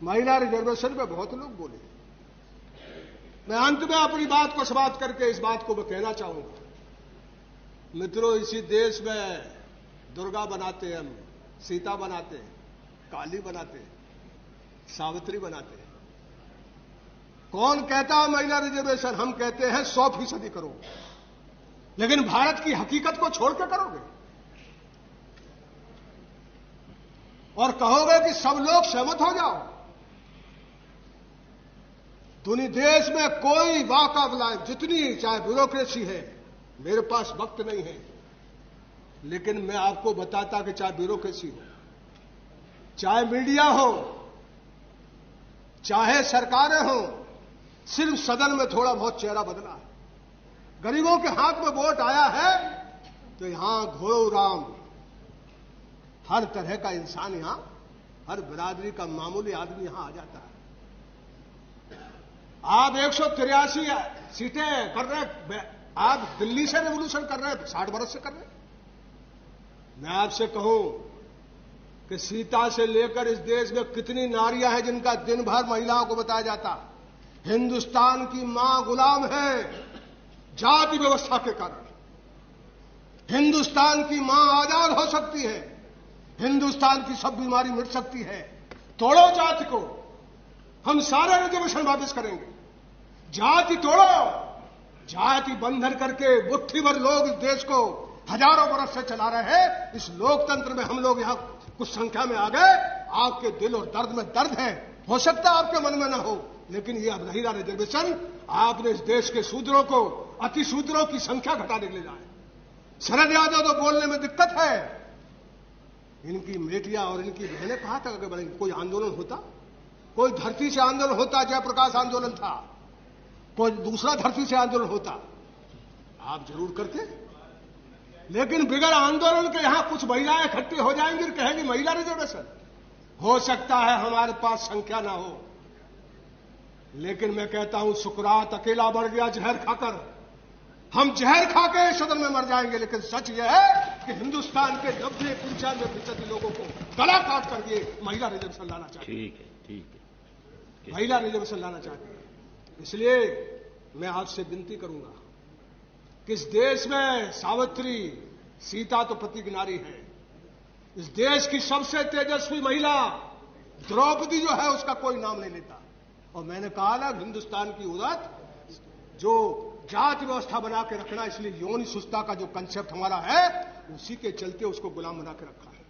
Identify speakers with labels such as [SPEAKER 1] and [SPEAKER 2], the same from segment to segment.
[SPEAKER 1] महिला रिजर्वेशन पे बहुत लोग बोले। मैं अंत में अपनी बात को समाप्त करके इस बात को मैं कहना चाहूंगा, मित्रों, इसी देश में दुर्गा बनाते हैं, हम सीता बनाते हैं, काली बनाते हैं, सावित्री बनाते हैं। कौन कहता है महिला रिजर्वेशन? हम कहते हैं 100% करो, लेकिन भारत की हकीकत को छोड़ के करोगे और कहोगे कि सब लोग सहमत हो जाओ। दुनिया देश में कोई वाकबला, जितनी चाहे ब्यूरोक्रेसी है, मेरे पास वक्त नहीं है, लेकिन मैं आपको बताता कि चाहे ब्यूरोक्रेसी हो, चाहे मीडिया हो, चाहे सरकारें हो, सिर्फ सदन में थोड़ा बहुत चेहरा बदला है। गरीबों के हाथ में वोट आया है तो यहां घोड़ो राम, हर तरह का इंसान यहां, हर बिरादरी का मामूली आदमी यहां आ जाता है। आप 183 सीटें कर रहे, आप दिल्ली से रेवोल्यूशन कर रहे हैं, 60 बरस से कर रहे हैं। मैं आपसे कहूं कि सीता से लेकर इस देश में कितनी नारियां हैं जिनका दिन भर महिलाओं को बताया जाता। हिंदुस्तान की मां गुलाम है जाति व्यवस्था के कारण। हिंदुस्तान की मां आजाद हो सकती है, हिंदुस्तान की सब बीमारी मिट सकती है। तोड़ो जाति को, हम सारे रिजर्वेशन वापस करेंगे। जाति तोड़ो, जाति बंधन करके मुट्ठी भर लोग इस देश को हजारों बरस से चला रहे हैं। इस लोकतंत्र में हम लोग यहां कुछ संख्या में आ गए। आपके दिल और दर्द में दर्द है, हो सकता है आपके मन में ना हो, लेकिन यह महिला रिजर्वेशन आपने इस देश के शूद्रों को, अति शूद्रों की संख्या घटाने के लिए जाए। शरद यादव तो बोलने में दिक्कत है, इनकी बेटियां और इनकी बहनें कहां तक आगे बढ़ेंगी? कोई आंदोलन होता, कोई धरती से आंदोलन होता, जयप्रकाश आंदोलन था, कोई दूसरा धरती से आंदोलन होता, आप जरूर करते। लेकिन बिगड़ आंदोलन के यहां कुछ महिलाएं इकट्ठी हो जाएंगी और कहेंगी महिला रिजर्वेशन। हो सकता है हमारे पास संख्या ना हो, लेकिन मैं कहता हूं सुकरात अकेला मर गया जहर खाकर। हम जहर खाकर सदन में मर जाएंगे, लेकिन सच यह है कि हिंदुस्तान के 90-95% लोगों को गला काट कर ये महिला रिजर्वेशन लाना चाहते हैं।
[SPEAKER 2] ठीक है।
[SPEAKER 1] महिला रिजर्वेशन लाना चाहते हैं। इसलिए मैं आपसे विनती करूंगा कि इस देश में सावित्री, सीता तो प्रतीक नारी है। इस देश की सबसे तेजस्वी महिला द्रौपदी जो है, उसका कोई नाम नहीं लेता। और मैंने कहा ना, हिंदुस्तान की औरत जो जाति व्यवस्था बना के रखना, इसलिए यौन सुस्ता का जो कंसेप्ट हमारा है, उसी के चलते उसको गुलाम बना के रखा है।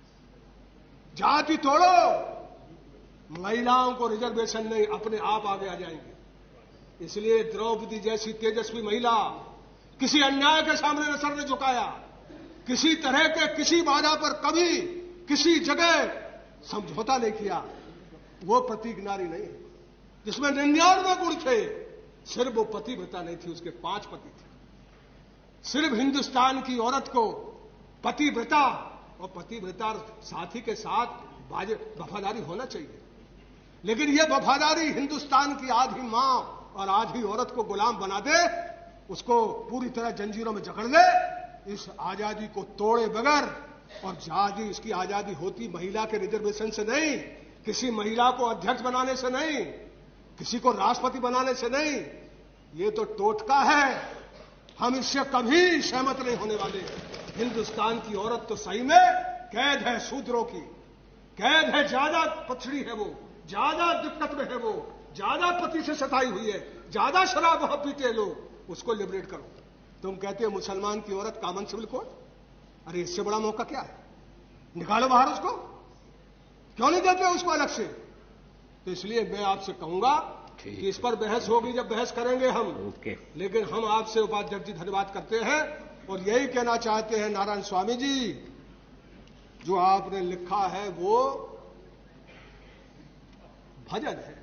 [SPEAKER 1] जाति तोड़ो, महिलाओं को रिजर्वेशन नहीं, अपने आप आगे आ जाएंगे। इसलिए द्रौपदी जैसी तेजस्वी महिला किसी अन्याय के सामने न सर ने झुकाया, किसी तरह के किसी बाधा पर कभी किसी जगह समझौता नहीं किया। वो प्रतीक नारी नहीं है जिसमें 99 गुण थे। सिर्फ वो पतिव्रता नहीं थी, उसके 5 पति थे। सिर्फ हिंदुस्तान की औरत को पतिव्रता और पतिव्रता साथी के साथ वफादारी होना चाहिए, लेकिन यह वफादारी हिंदुस्तान की आधी मां और आधी औरत को गुलाम बना दे, उसको पूरी तरह जंजीरों में जकड़ ले। इस आजादी को तोड़े बगैर, और आजादी, इसकी आजादी होती महिला के रिजर्वेशन से नहीं, किसी महिला को अध्यक्ष बनाने से नहीं, किसी को राष्ट्रपति बनाने से नहीं। ये तो टोटका है, हम इससे कभी सहमत नहीं होने वाले। हिंदुस्तान की औरत तो सही में कैद है, शूद्रों की कैद है, ज्यादा पछड़ी है, वो ज्यादा दिक्कत में है, वो ज्यादा पति से सताई हुई है, ज्यादा शराब वहां पीते लोग, उसको लिबरेट करो। तुम कहते हो मुसलमान की औरत कॉमन सिविल कोड, अरे इससे बड़ा मौका क्या है? निकालो बाहर उसको, क्यों नहीं देते उसको अलग से? तो इसलिए मैं आपसे कहूंगा कि इस पर बहस होगी, जब बहस करेंगे हम। लेकिन हम आपसे उपाध्यक्ष जी धन्यवाद करते हैं और यही कहना चाहते हैं, नारायण स्वामी जी, जो आपने लिखा है वो भजन है,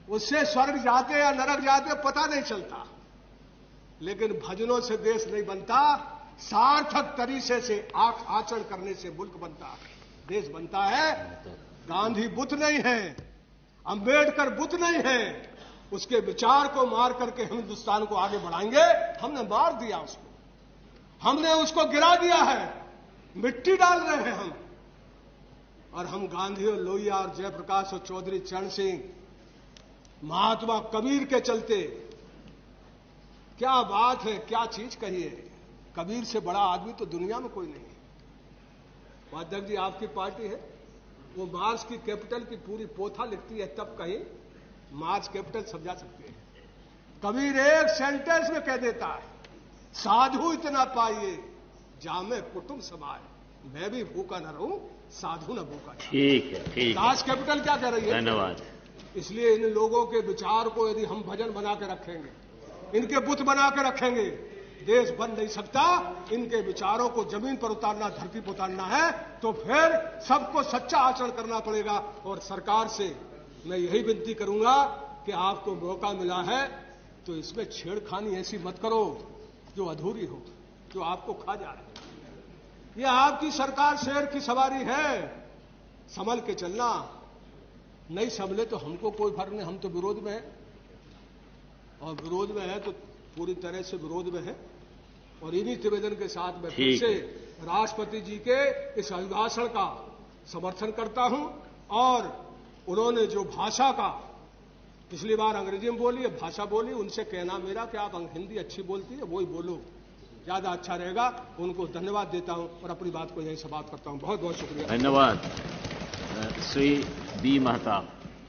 [SPEAKER 1] उससे स्वर्ग जाते या नरक जाते पता नहीं चलता, लेकिन भजनों से देश नहीं बनता, सार्थक तरीके से आचरण करने से मुल्क बनता है, देश बनता है। गांधी बुद्ध नहीं है, अंबेडकर बुद्ध नहीं है, उसके विचार को मार करके हम हिंदुस्तान को आगे बढ़ाएंगे। हमने मार दिया उसको, हमने उसको गिरा दिया है, मिट्टी डाल रहे हैं हम, और हम गांधी और लोहिया और जयप्रकाश और चौधरी चरण सिंह, महात्मा कबीर के चलते, क्या बात है, क्या चीज कही है। कबीर से बड़ा आदमी तो दुनिया में कोई नहीं है। वादक जी, आपकी पार्टी है, वो मार्क्स की कैपिटल की पूरी पोथा लिखती है, तब कहीं मार्क्स कैपिटल समझा सकते हैं। कबीर एक सेंटेंस में कह देता है, साधु इतना पाइए जामे कुटुंब समाए, मैं भी भूखा न रहूं साधु न भूखा।
[SPEAKER 2] ठीक है, ठीक है।
[SPEAKER 1] मार्क्स कैपिटल क्या कह रही है?
[SPEAKER 2] धन्यवाद।
[SPEAKER 1] इसलिए इन लोगों के विचार को यदि हम भजन बना के रखेंगे, इनके बुत बना के रखेंगे, देश बन नहीं सकता। इनके विचारों को जमीन पर उतारना, धरती पर उतारना है तो फिर सबको सच्चा आचरण करना पड़ेगा। और सरकार से मैं यही विनती करूंगा कि आपको मौका मिला है तो इसमें छेड़खानी ऐसी मत करो जो अधूरी हो, जो आपको खा जाए। यह आपकी सरकार शेर की सवारी है, संभल के चलना। नहीं संभले तो हमको कोई फर्क नहीं, हम तो विरोध में हैं, और विरोध में है तो पूरी तरह से विरोध में है। और इन्हीं निवेदन के साथ मैं फिर से राष्ट्रपति जी के इस अभिभाषण का समर्थन करता हूं। और उन्होंने जो भाषा का, पिछली बार अंग्रेजी में बोली, भाषा बोली, उनसे कहना मेरा कि आप हिंदी अच्छी बोलती है, वही बोलो, ज्यादा अच्छा रहेगा। उनको धन्यवाद देता हूं और अपनी बात को यहीं समाप्त करता हूं। बहुत बहुत शुक्रिया।
[SPEAKER 2] धन्यवाद। श्री बी महताब।